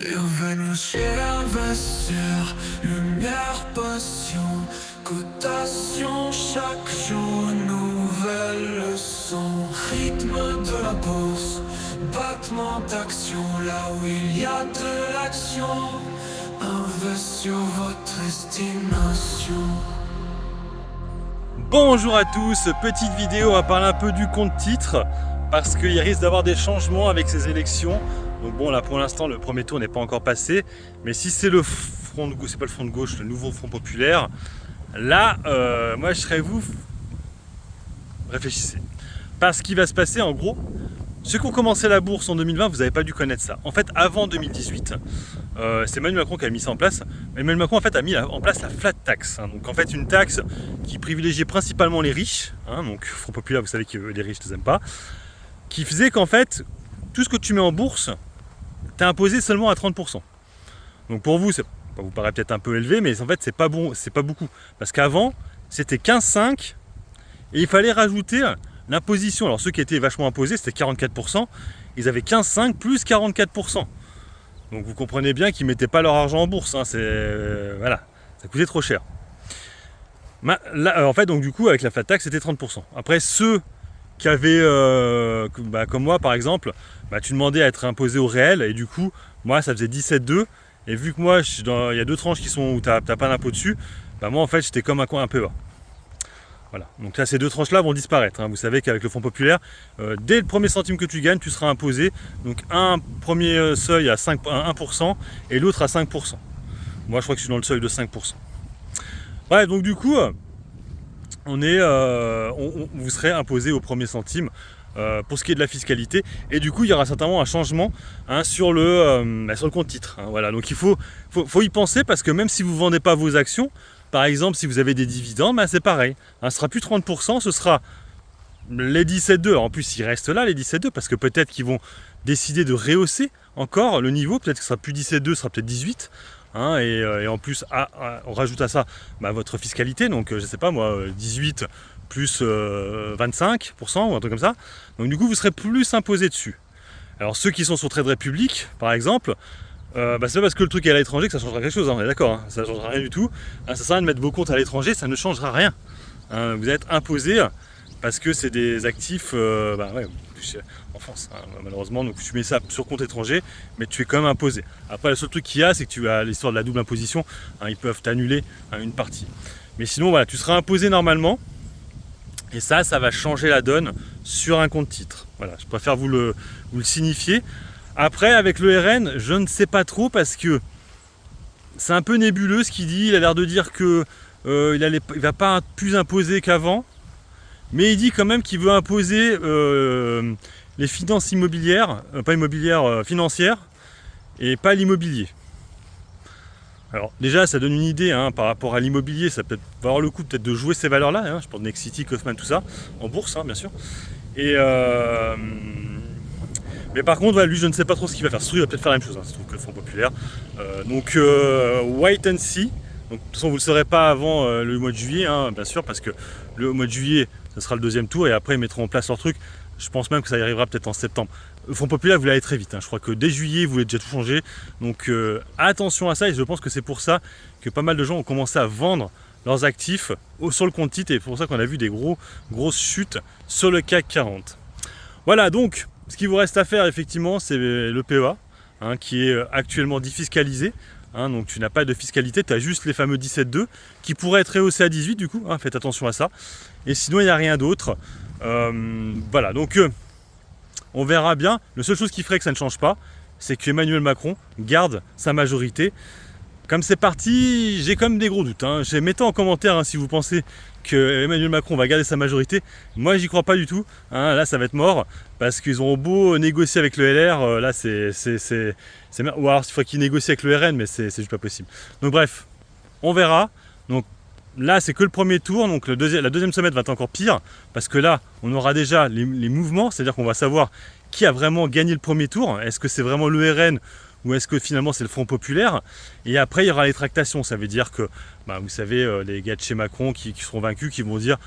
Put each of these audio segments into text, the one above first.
Bienvenue chez l'investisseur, lumière, passion, cotation, chaque jour une nouvelle leçon. Rythme de la bourse, battement d'action, là où il y a de l'action. Invest sur votre estimation. Bonjour à tous, petite vidéo, on va parler un peu du compte titre parce qu'il risque d'avoir des changements avec ces élections. Donc bon, là pour l'instant le premier tour n'est pas encore passé, mais si c'est le front de gauche, c'est pas le front de gauche, le nouveau Front populaire, là moi je serais vous, réfléchissez. Parce qu'il va se passer en gros, ceux qui ont commencé la bourse en 2020, vous n'avez pas dû connaître ça. En fait, avant 2018, c'est Emmanuel Macron qui a mis ça en place. Emmanuel Macron en fait a mis en place la flat tax. Donc en fait une taxe qui privilégiait principalement les riches. Donc Front populaire, vous savez que les riches ne les aiment pas. Qui faisait qu'en fait, tout ce que tu mets en bourse, t'es imposé seulement à 30%. Donc pour vous, ça vous paraît peut-être un peu élevé, mais en fait c'est pas bon, c'est pas beaucoup. Parce qu'avant, c'était 15,5 et il fallait rajouter l'imposition. Alors ceux qui étaient vachement imposés, c'était 44%. Ils avaient 15,5 plus 44%. Donc vous comprenez bien qu'ils ne mettaient pas leur argent en bourse. Voilà, ça coûtait trop cher. Là, en fait, donc du coup, avec la flat tax, c'était 30%. Après, ceux qui avaient, comme moi par exemple, tu demandais à être imposé au réel, et du coup, moi, ça faisait 17,2. Et vu que moi, il y a deux tranches qui sont où tu n'as pas d'impôt dessus, moi, en fait, j'étais comme un coin un peu bas. Voilà. Donc là, ces deux tranches-là vont disparaître. Vous savez qu'avec le Fonds populaire, dès le premier centime que tu gagnes, tu seras imposé. Donc un premier seuil à 1% et l'autre à 5%. Moi, je crois que je suis dans le seuil de 5%. Ouais, donc du coup, vous serez imposé au premier centime pour ce qui est de la fiscalité. Et du coup, il y aura certainement un changement sur le compte titre. Voilà. Donc il faut y penser parce que même si vous ne vendez pas vos actions, par exemple, si vous avez des dividendes, c'est pareil. Ce ne sera plus 30%, ce sera les 17,2. En plus, ils restent là, les 17,2, parce que peut-être qu'ils vont décider de rehausser encore le niveau. Peut-être que ce sera plus 17,2, ce sera peut-être 18. Et en plus, on rajoute à ça votre fiscalité. Donc, je ne sais pas moi, 18 plus 25% ou un truc comme ça. Donc, du coup, vous serez plus imposé dessus. Alors, ceux qui sont sur Trade Republic, par exemple, c'est pas parce que le truc est à l'étranger que ça changera quelque chose, on est d'accord, ça changera rien du tout. Ça sert à rien de mettre vos comptes à l'étranger, ça ne changera rien. Vous êtes imposé parce que c'est des actifs en France, malheureusement, donc tu mets ça sur compte étranger, mais tu es quand même imposé. Après, le seul truc qu'il y a, c'est que tu as l'histoire de la double imposition, ils peuvent t'annuler une partie. Mais sinon, voilà, tu seras imposé normalement, et ça va changer la donne sur un compte titre. Voilà, je préfère vous le signifier. Après, avec le RN, je ne sais pas trop parce que c'est un peu nébuleux ce qu'il dit. Il a l'air de dire que il va pas être plus imposé qu'avant, mais il dit quand même qu'il veut imposer les finances immobilières, financières, et pas l'immobilier. Alors déjà, ça donne une idée par rapport à l'immobilier. Ça peut avoir le coup peut-être de jouer ces valeurs-là. Je pense Nexity, Kaufman, tout ça, en bourse, bien sûr. Mais par contre, lui, je ne sais pas trop ce qu'il va faire. Il va peut-être faire la même chose, se trouve que le Front populaire. Wait and see. Donc, de toute façon, vous ne le saurez pas avant le mois de juillet, bien sûr, parce que le mois de juillet, ce sera le deuxième tour, et après, ils mettront en place leur truc. Je pense même que ça y arrivera peut-être en septembre. Le Front populaire, vous l'allez très vite. Je crois que dès juillet, vous voulez déjà tout changer. Donc, attention à ça, et je pense que c'est pour ça que pas mal de gens ont commencé à vendre leurs actifs sur le compte titre, et c'est pour ça qu'on a vu des grosses chutes sur le CAC 40. Voilà, donc, ce qu'il vous reste à faire, effectivement, c'est le PEA, qui est actuellement défiscalisé. Donc tu n'as pas de fiscalité, tu as juste les fameux 17,2 qui pourraient être rehaussés à 18 du coup, faites attention à ça. Et sinon, il n'y a rien d'autre. Voilà, donc on verra bien. La seule chose qui ferait que ça ne change pas, c'est que Emmanuel Macron garde sa majorité. Comme c'est parti, j'ai quand même des gros doutes. Mettez en commentaire si vous pensez que Emmanuel Macron va garder sa majorité. Moi, j'y crois pas du tout. Là, ça va être mort parce qu'ils ont beau négocier avec le LR. Là, c'est ou alors il faut qu'ils négocient avec le RN, mais c'est juste pas possible. Donc bref, on verra. Donc là, c'est que le premier tour. Donc la deuxième semaine va être encore pire parce que là, on aura déjà les mouvements, c'est-à-dire qu'on va savoir qui a vraiment gagné le premier tour. Est-ce que c'est vraiment le RN ou est-ce que finalement c'est le Front populaire? Et après il y aura les tractations, ça veut dire que vous savez, les gars de chez Macron qui seront vaincus, qui vont dire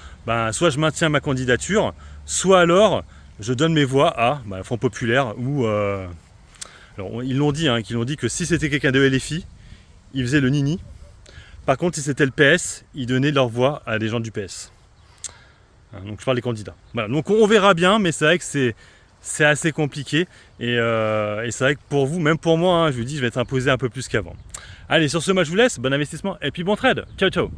soit je maintiens ma candidature, soit alors je donne mes voix à le Front populaire ou Alors ils l'ont dit, hein, qu'ils l'ont dit que si c'était quelqu'un de LFI, ils faisaient le nini. Par contre, si c'était le PS, ils donnaient leur voix à des gens du PS. Donc je parle des candidats. Voilà, donc on verra bien, mais c'est vrai que c'est assez compliqué. Et c'est vrai que pour vous, même pour moi, hein, je vous dis, je vais être imposé un peu plus qu'avant. Allez, sur ce, moi je vous laisse. Bon investissement et puis bon trade. Ciao, ciao.